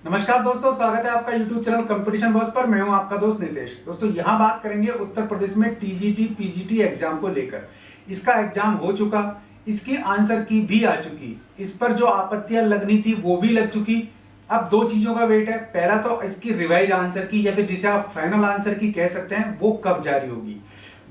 नमस्कार दोस्तों, स्वागत है आपका YouTube चैनल कंपटीशन बॉस पर। मैं हूं आपका दोस्त नितेश। दोस्तों यहाँ बात करेंगे उत्तर प्रदेश में टीजीटी पीजीटी एग्जाम को लेकर। इसका एग्जाम हो चुका, इसकी आंसर की भी आ चुकी, इस पर जो आपत्तियां लगनी थी वो भी लग चुकी। अब दो चीजों का वेट है। पहला तो इसकी रिवाइज आंसर की या फिर जिसे आप फाइनल आंसर की कह सकते हैं वो कब जारी होगी।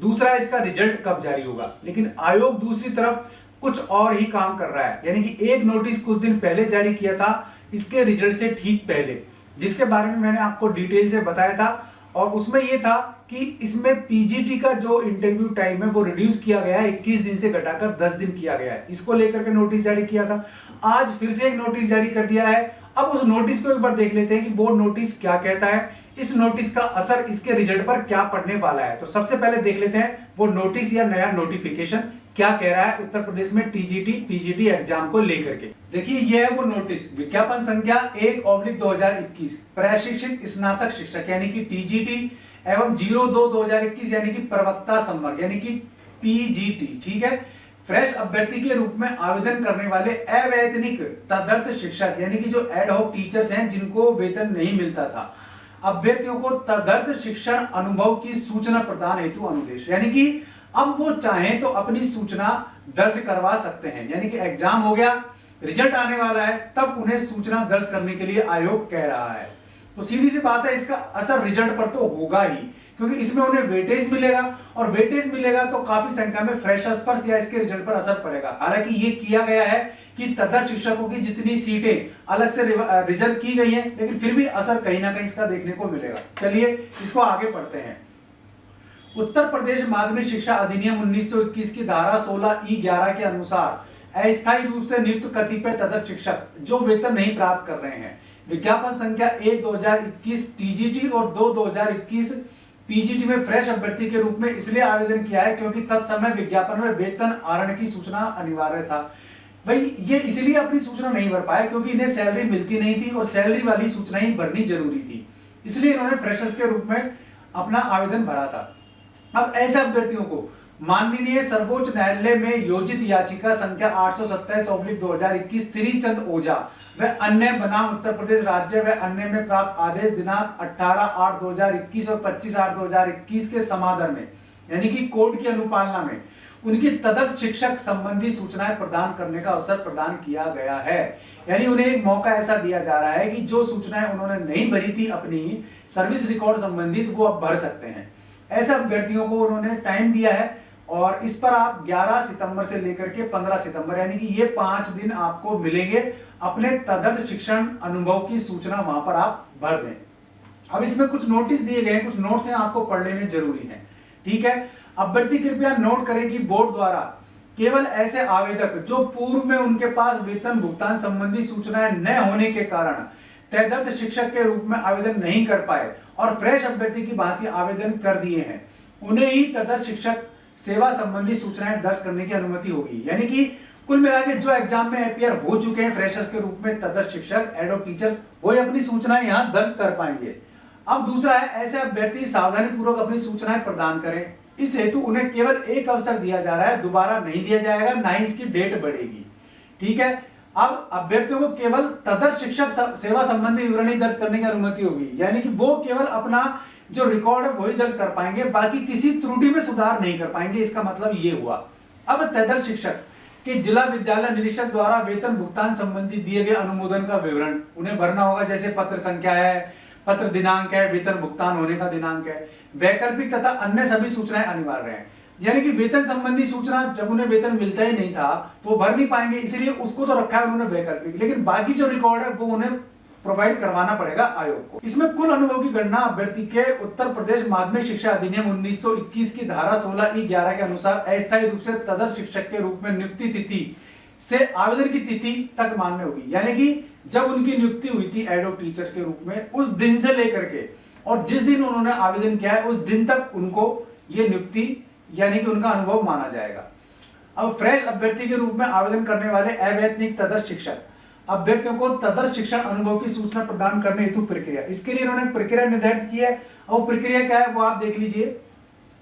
दूसरा, इसका रिजल्ट कब जारी होगा। लेकिन आयोग दूसरी तरफ कुछ और ही काम कर रहा है, यानी कि एक नोटिस कुछ दिन पहले जारी किया था इसके रिजल्ट से ठीक पहले, जिसके बारे में मैंने आपको डिटेल से बताया था। और उसमें यह था कि इसमें पीजीटी का जो इंटरव्यू टाइम है वो रिड्यूस किया गया है, 21 दिन से घटाकर 10 दिन किया गया है। इसको लेकर के नोटिस जारी किया था। आज फिर से एक नोटिस जारी कर दिया है। अब उस नोटिस को एक बार देख लेते हैं कि वो नोटिस क्या कहता है, इस नोटिस का असर इसके रिजल्ट पर क्या पड़ने वाला है। तो सबसे पहले देख लेते हैं वो नोटिस या नया नोटिफिकेशन क्या कह रहा है उत्तर प्रदेश में टीजीटी पीजीटी एग्जाम को लेकर के। देखिए यह है वो नोटिस, विज्ञापन संख्या 1/2021, प्रशिक्षित स्नातक शिक्षक यानी कि टीजीटी एवं 02/2021 यानी कि प्रवक्ता संवर्ग यानी कि पीजीटी। ठीक है, फ्रेश अभ्यर्थी के रूप में आवेदन करने वाले अवैतनिक तदर्थ शिक्षक यानी कि जो एडहॉक टीचर्स हैं जिनको वेतन नहीं मिलता था, अभ्यर्थियों को तदर्थ शिक्षण अनुभव की सूचना प्रदान हेतु अनुदेश, यानी कि अब वो चाहें तो अपनी सूचना दर्ज करवा सकते हैं। यानी कि एग्जाम हो गया, रिजल्ट आने वाला है, तब उन्हें सूचना दर्ज करने के लिए आयोग कह रहा है। तो सीधी सी बात है, इसका असर रिजल्ट पर तो होगा ही, क्योंकि इसमें उन्हें वेटेज मिलेगा और वेटेज मिलेगा तो काफी संख्या में फ्रेशर्स पर या इसके रिजल्ट पर असर पड़ेगा। हालांकि ये किया गया है कि तदर्थ शिक्षकों की जितनी सीटें अलग से रिजर्व की गई हैं, लेकिन फिर भी असर कहीं ना कहीं इसका देखने को मिलेगा। चलिए इसको आगे पढ़ते हैं। उत्तर प्रदेश माध्यमिक शिक्षा अधिनियम 1921 की धारा 16E11 के अनुसार अस्थायी रूप से नियुक्त कतिपय तदर्थ शिक्षक जो वेतन नहीं प्राप्त कर रहे हैं, विज्ञापन संख्या 1/2021 टीजीटी और 2/2021 पीजीटी में फ्रेश अभ्यर्थी के रूप में इसलिए आवेदन किया है क्योंकि तत्समय विज्ञापन में वेतन आहरण की सूचना अनिवार्य था। भाई ये इसलिए अपनी सूचना नहीं भर पाए क्योंकि इन्हें सैलरी मिलती नहीं थी और सैलरी वाली सूचना ही भरनी जरूरी थी, इसलिए इन्होंने फ्रेशर्स के रूप में अपना आवेदन भरा था। अब ऐसे अभ्यर्थियों को माननीय सर्वोच्च न्यायालय में योजित याचिका संख्या 827/2021 श्रीचंद ओझा व अन्य बनाम उत्तर प्रदेश राज्य व अन्य में प्राप्त आदेश दिनांक 18/8/2021 और 25/8/2021 के समादर में, यानी कि कोर्ट की अनुपालना में उनकी तदर्थ शिक्षक संबंधी सूचनाएं प्रदान करने का अवसर प्रदान किया गया है। यानी उन्हें एक मौका ऐसा दिया जा रहा है कि जो सूचनाएं उन्होंने नहीं भरी थी अपनी सर्विस रिकॉर्ड संबंधित, वो अब भर सकते हैं। ऐसे अभ्यर्थियों को उन्होंने टाइम दिया है और इस पर आप 11 सितंबर से लेकर के 15 सितंबर यानी कि ये 5 दिन आपको मिलेंगे अपने तदर्थ शिक्षण अनुभव की सूचना वहां पर आप भर दें। अब इसमें कुछ नोटिस दिए गए हैं, कुछ नोट्स हैं, आपको पढ़ लेने जरूरी है। ठीक है, अभ्यर्थी कृपया नोट करें कि बोर्ड द्वारा केवल ऐसे आवेदक जो पूर्व में उनके पास वेतन भुगतान संबंधी सूचनाएं न होने के कारण तदर्थ शिक्षक के रूप में आवेदन नहीं कर पाए और फ्रेश अभ्यर्थी की भांति आवेदन कर दिए हैं, उन्हें ही तदर्थ शिक्षक सेवा संबंधी सूचनाएं दर्ज करने की अनुमति होगी। यानी कि कुल मिलाकर जो एग्जाम में अपीयर हो चुके हैं फ्रेशर्स के रूप में तदर्थ शिक्षक एडहॉक टीचर्स, वो अपनी सूचनाएं यहां दर्ज कर पाएंगे। अब दूसरा है, ऐसे अभ्यर्थी सावधानी पूर्वक अपनी सूचनाएं प्रदान करें। इस हेतु उन्हें केवल एक अवसर दिया जा रहा है, दोबारा नहीं दिया जाएगा, ना ही इसकी डेट बढ़ेगी। ठीक है, अब अभ्यर्थियों को केवल तदर्थ शिक्षक सेवा संबंधी विवरणी दर्ज करने की अनुमति होगी, यानी कि वो केवल अपना जो रिकॉर्ड है वही दर्ज कर पाएंगे, बाकी किसी त्रुटि में सुधार नहीं कर पाएंगे। इसका मतलब ये हुआ। अब तदर्थ शिक्षक के जिला विद्यालय निरीक्षक द्वारा वेतन भुगतान संबंधी दिए गए अनुमोदन का विवरण उन्हें भरना होगा, जैसे पत्र संख्या है, पत्र दिनांक है, वेतन भुगतान होने का दिनांक है, वैकल्पिक तथा अन्य सभी सूचनाएं अनिवार्य हैं। यानी कि वेतन संबंधी सूचना जब उन्हें वेतन मिलता ही नहीं था तो वो भर नहीं पाएंगे, इसलिए उसको तो रखा है उन्होंने वैकल्पिक, लेकिन बाकी जो रिकॉर्ड है वो उन्हें प्रोवाइड करवाना पड़ेगा आयोग को। इसमें कुल अनुभव की गणना अभ्यर्थी के उत्तर प्रदेश माध्यमिक शिक्षा अधिनियम 1921 की धारा 16E11 के अनुसार अस्थायी रूप से तदर्थ शिक्षक के रूप में नियुक्ति तिथि से आवेदन की तिथि तक मान्य होगी। यानी कि जब उनकी नियुक्ति हुई थी एडहॉक टीचर के रूप में, उस दिन से लेकर के और जिस दिन उन्होंने आवेदन किया है उस दिन तक उनको ये नियुक्ति यानी कि उनका अनुभव माना जाएगा। अब फ्रेश अभ्यर्थी के रूप में आवेदन करने वाले अवैतनिक तदर्थ शिक्षक अभ्यर्थियों को तदर्थ शिक्षण अनुभव की सूचना प्रदान करने हेतु प्रक्रिया, इसके लिए इन्होंने प्रक्रिया निर्धारित की है। और प्रक्रिया क्या है वो आप देख लीजिए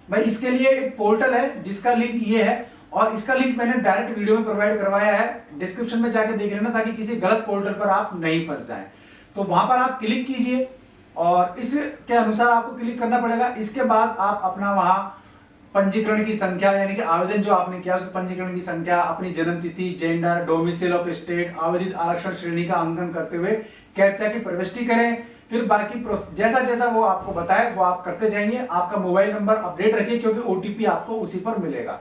भाई। इसके लिए एक पोर्टल है जिसका लिंक ये है और इसका लिंक मैंने डायरेक्ट वीडियो में प्रोवाइड करवाया है, डिस्क्रिप्शन में जाके देख लेना ताकि किसी गलत पोर्टल पर आप नहीं फंस जाएं। तो वहां पर आप क्लिक कीजिए और इसके अनुसार आपको क्लिक करना पड़ेगा। इसके बाद आप अपना वहां पंजीकरण की संख्या यानी कि आवेदन जो आपने किया उसके पंजीकरण की संख्या, अपनी जन्म तिथि, जेंडर, डोमिसाइल ऑफ स्टेट, आवेदित आरक्षण श्रेणी का अंकन करते हुए कैप्चा की प्रविष्टि करें। फिर बाकी जैसा जैसा वो आपको बताए वो आप करते जाएंगे। आपका मोबाइल नंबर अपडेट रखिए क्योंकि ओटीपी आपको उसी पर मिलेगा,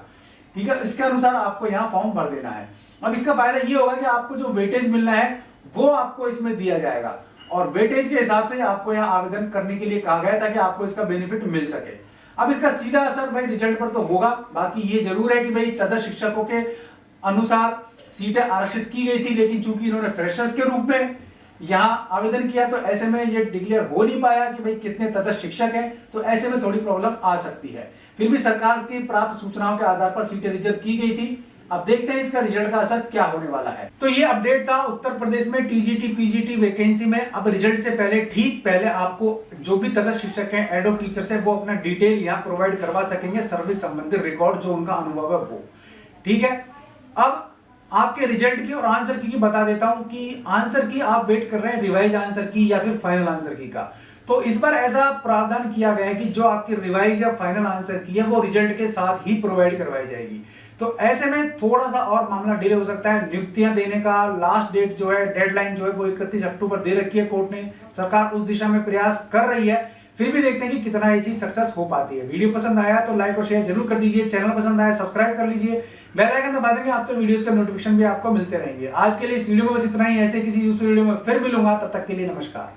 ठीक है। इसके अनुसार आपको यहाँ फॉर्म भर देना है। अब इसका फायदा ये होगा कि आपको जो वेटेज मिलना है वो आपको इसमें दिया जाएगा और वेटेज के हिसाब से आपको यहाँ आवेदन करने के लिए कहा गया है ताकि आपको इसका बेनिफिट मिल सके। अब इसका सीधा असर भाई रिजल्ट पर तो होगा, बाकी ये जरूर है कि भाई तदर्थ शिक्षकों के अनुसार सीटें आरक्षित की गई थी, लेकिन चूंकि इन्होंने फ्रेशर्स के रूप में यहाँ आवेदन किया तो ऐसे में ये डिक्लेयर हो नहीं पाया कि भाई कितने तदर्थ शिक्षक हैं, तो ऐसे में थोड़ी प्रॉब्लम आ सकती है। फिर भी सरकार की प्राप्त सूचनाओं के आधार पर सीटें रिजर्व की गई थी। अब देखते हैं इसका रिजल्ट का असर क्या होने वाला है। तो ये अपडेट था उत्तर प्रदेश में टीजीटी पीजीटी वैकेंसी में। अब रिजल्ट से पहले ठीक पहले आपको जो भी तदर्थ शिक्षक हैं, एडो टीचर्स हैं, वो अपना डिटेल यहाँ प्रोवाइड करवा सकेंगे, सर्विस संबंधित रिकॉर्ड जो उनका अनुभव है वो, ठीक है। अब आपके रिजल्ट की और आंसर की बता देता हूं कि आंसर की आप वेट कर रहे हैं रिवाइज आंसर की या फिर फाइनल आंसर की का। तो इस बार ऐसा प्रावधान किया गया है कि जो आपकी रिवाइज या फाइनल आंसर की है वो रिजल्ट के साथ ही प्रोवाइड करवाई जाएगी। तो ऐसे में थोड़ा सा और मामला डिले हो सकता है। नियुक्तियां देने का लास्ट डेट जो है, डेडलाइन जो है वो 31 अक्टूबर दे रखी है कोर्ट ने। सरकार उस दिशा में प्रयास कर रही है, फिर भी देखते हैं कि कितना ये चीज सक्सेस हो पाती है। वीडियो पसंद आया तो लाइक और शेयर जरूर कर दीजिए। चैनल पसंद आया सब्सक्राइब कर लीजिए, बेल आइकन दबा देंगे आप तो वीडियोस का नोटिफिकेशन भी आपको मिलते रहेंगे। आज के लिए इस वीडियो में बस इतना ही। ऐसे किसी यूजफुल वीडियो में फिर मिलूंगा, तब तक के लिए नमस्कार।